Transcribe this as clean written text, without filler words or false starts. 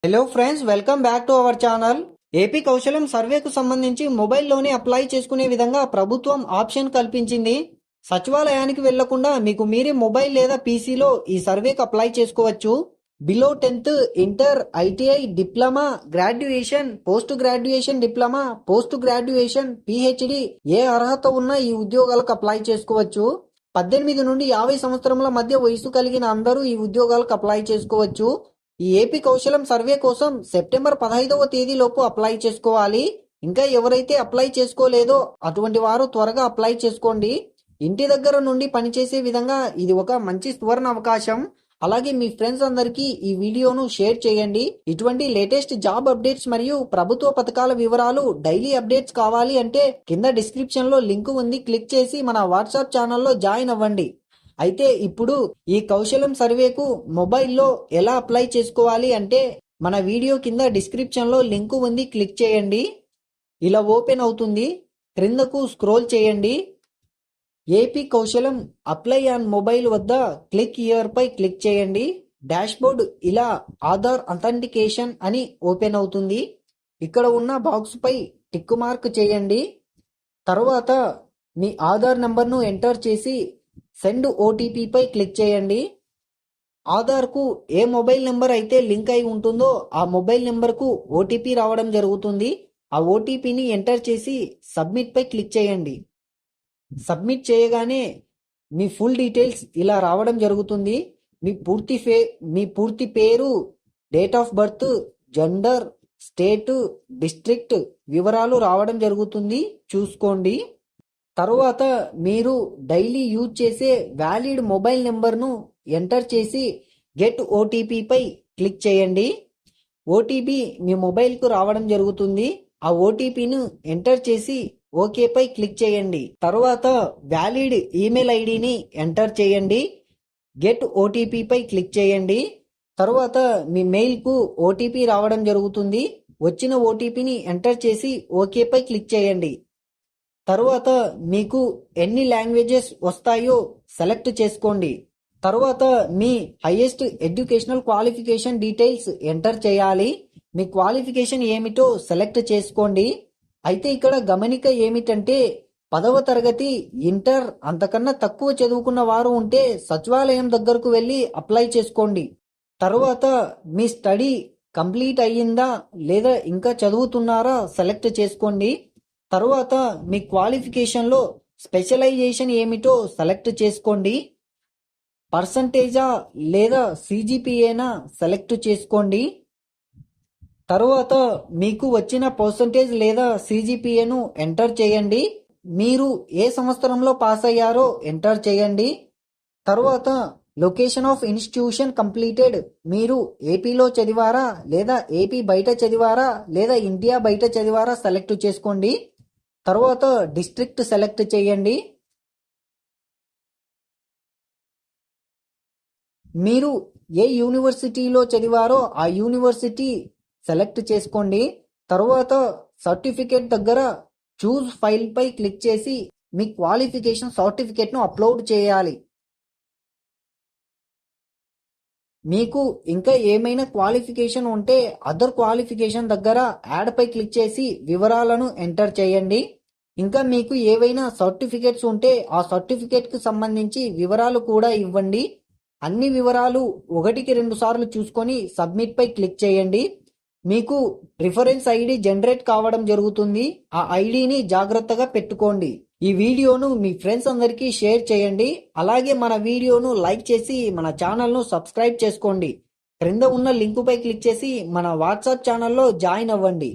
Hello friends, welcome back to our channel. AP Kaushalam సర్వేకు సంబంధించి మొబైల్లోనే అప్లై చేసుకునే విధంగా ప్రభుత్వం ఆప్షన్ కల్పించింది. సచివాలయానికి వెళ్లకుండా మీకు మీరే మొబైల్ లేదా పీసీలో ఈ సర్వేకు అప్లై చేసుకోవచ్చు. Below 10th, inter, ITI, diploma, graduation, post graduation diploma, post graduation, PhD ఏ అర్హత ఉన్నా ఈ ఉద్యోగాలకు అప్లై చేసుకోవచ్చు. 18 నుండి 50 సంవత్సరముల మధ్య వయసు కలిగిన అందరూ ఈ ఉద్యోగాలకు అప్లై చేసుకోవచ్చు. ఈ ఏపీ కౌశలం సర్వే కోసం సెప్టెంబర్ 15వ తేదీలోపు అప్లై చేసుకోవాలి. ఇంకా ఎవరైతే అప్లై చేసుకోలేదో అటువంటి వారు త్వరగా అప్లై చేసుకోండి. ఇంటి దగ్గర నుండి పనిచేసే విధంగా ఇది ఒక మంచి సువర్ణ అవకాశం. అలాగే మీ ఫ్రెండ్స్ అందరికీ ఈ వీడియోను షేర్ చేయండి. ఇటువంటి లేటెస్ట్ జాబ్ అప్డేట్స్ మరియు ప్రభుత్వ పథకాల వివరాలు డైలీ అప్డేట్స్ కావాలి అంటే కింద డిస్క్రిప్షన్ లో లింక్ ఉంది, క్లిక్ చేసి మన వాట్సాప్ ఛానల్లో జాయిన్ అవ్వండి. అయితే ఇప్పుడు ఈ కౌశలం సర్వేకు మొబైల్లో ఎలా అప్లై చేసుకోవాలి అంటే మన వీడియో కింద డిస్క్రిప్షన్ లో లింక్ ఉంది, క్లిక్ చేయండి. ఇలా ఓపెన్ అవుతుంది. క్రిందకు స్క్రోల్ చేయండి. ఏపీ కౌశలం అప్లై ఆన్ మొబైల్ వద్ద క్లిక్ హియర్ పై క్లిక్ చేయండి. డాష్బోర్డ్ ఇలా ఆధార్ అథెంటికేషన్ అని ఓపెన్ అవుతుంది. ఇక్కడ ఉన్న బాక్స్ పై టిక్ మార్క్ చేయండి. తర్వాత మీ ఆధార్ నంబర్ను ఎంటర్ చేసి సెండ్ ఓటీపీ పై క్లిక్ చేయండి. ఆధార్కు ఏ మొబైల్ నెంబర్ అయితే లింక్ అయి ఉంటుందో ఆ మొబైల్ నెంబర్కు ఓటీపీ రావడం జరుగుతుంది. ఆ ఓటీపీని ఎంటర్ చేసి సబ్మిట్ పై క్లిక్ చేయండి. సబ్మిట్ చేయగానే మీ ఫుల్ డీటెయిల్స్ ఇలా రావడం జరుగుతుంది. మీ పూర్తి పేరు, date of birth, gender, state, district వివరాలు రావడం జరుగుతుంది, చూసుకోండి. తరువాత మీరు డైలీ యూజ్ చేసే వ్యాలిడ్ మొబైల్ నెంబర్ను ఎంటర్ చేసి గెట్ ఓటీపీ పై క్లిక్ చేయండి. ఓటీపీ మీ మొబైల్కు రావడం జరుగుతుంది. ఆ ఓటీపీను ఎంటర్ చేసి ఓకే పై క్లిక్ చేయండి. తరువాత వ్యాలిడ్ ఈమెయిల్ ఐడిని ఎంటర్ చేయండి. గెట్ ఓటీపీ పై క్లిక్ చేయండి. తరువాత మీ మెయిల్కు ఓటీపీ రావడం జరుగుతుంది. వచ్చిన ఓటీపీని ఎంటర్ చేసి ఓకే పై క్లిక్ చేయండి. తరువాత మీకు ఎన్ని లాంగ్వేజెస్ వస్తాయో సెలెక్ట్ చేసుకోండి. తరువాత మీ highest educational qualification details enter చేయాలి. మీ క్వాలిఫికేషన్ ఏమిటో సెలెక్ట్ చేసుకోండి. అయితే ఇక్కడ గమనిక ఏమిటంటే 10వ తరగతి, ఇంటర్ అంతకన్నా తక్కువ చదువుకున్న వారు ఉంటే సచివాలయం దగ్గరకు వెళ్ళి అప్లై చేసుకోండి. తరువాత మీ స్టడీ కంప్లీట్ అయ్యిందా లేదా ఇంకా చదువుతున్నారా సెలెక్ట్ చేసుకోండి. తరువాత మీ క్వాలిఫికేషన్లో స్పెషలైజేషన్ ఏమిటో సెలెక్ట్ చేసుకోండి. పర్సంటేజా లేదా సిజిపిఏనా సెలెక్ట్ చేసుకోండి. తరువాత మీకు వచ్చిన పర్సంటేజ్ లేదా సిజిపిఏను ఎంటర్ చేయండి. మీరు ఏ సంవత్సరంలో పాస్ అయ్యారో ఎంటర్ చేయండి. తరువాత లొకేషన్ ఆఫ్ ఇన్స్టిట్యూషన్ కంప్లీటెడ్, మీరు ఏపీలో చదివారా లేదా ఏపీ బయట చదివారా లేదా ఇండియా బయట చదివారా సెలెక్ట్ చేసుకోండి. తర్వాత డిస్ట్రిక్ట్ సెలెక్ట్ చేయండి. మీరు ఏ యూనివర్సిటీలో చదివారో ఆ యూనివర్సిటీ సెలెక్ట్ చేసుకోండి. తర్వాత సర్టిఫికేట్ దగ్గర చూజ్ ఫైల్ పై క్లిక్ చేసి మీ క్వాలిఫికేషన్ సర్టిఫికేట్ను అప్లోడ్ చేయాలి. మీకు ఇంకా ఏమైనా క్వాలిఫికేషన్ ఉంటే అదర్ క్వాలిఫికేషన్ దగ్గర యాడ్ పై క్లిక్ చేసి వివరాలను ఎంటర్ చేయండి. ఇంకా మీకు ఏవైనా సర్టిఫికేట్స్ ఉంటే ఆ సర్టిఫికేట్ కు సంబంధించి వివరాలు కూడా ఇవ్వండి. అన్ని వివరాలు 1కి 2 సార్లు చూసుకొని సబ్మిట్ పై క్లిక్ చేయండి. మీకు రిఫరెన్స్ ఐడి జనరేట్ కావడం జరుగుతుంది. ఆ ఐడిని జాగ్రత్తగా పెట్టుకోండి. ఈ వీడియోను మీ ఫ్రెండ్స్ అందరికీ షేర్ చేయండి. అలాగే మన వీడియోను లైక్ చేసి మన ఛానల్ను సబ్స్క్రైబ్ చేసుకోండి. క్రింద ఉన్న లింకు పై క్లిక్ చేసి మన వాట్సాప్ ఛానల్లో జాయిన్ అవ్వండి.